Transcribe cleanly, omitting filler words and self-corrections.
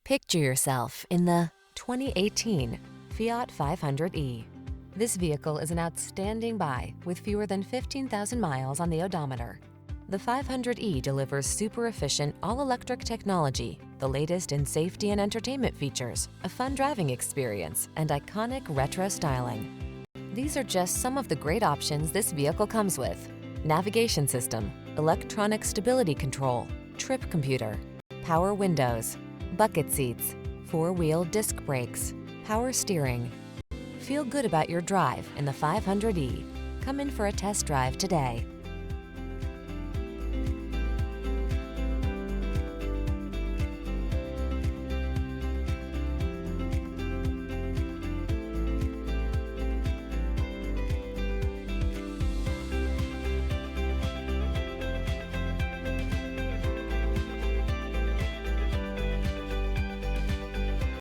Picture yourself in the 2018 Fiat 500e. This vehicle is an outstanding buy with fewer than 15,000 miles on the odometer. The 500e delivers super efficient all-electric technology, the latest in safety and entertainment features, a fun driving experience, and iconic retro styling. These are just some of the great options this vehicle comes with: navigation system, electronic stability control, trip computer, power windows, bucket seats, four-wheel disc brakes, power steering. Feel good about your drive in the 500e. Come in for a test drive today.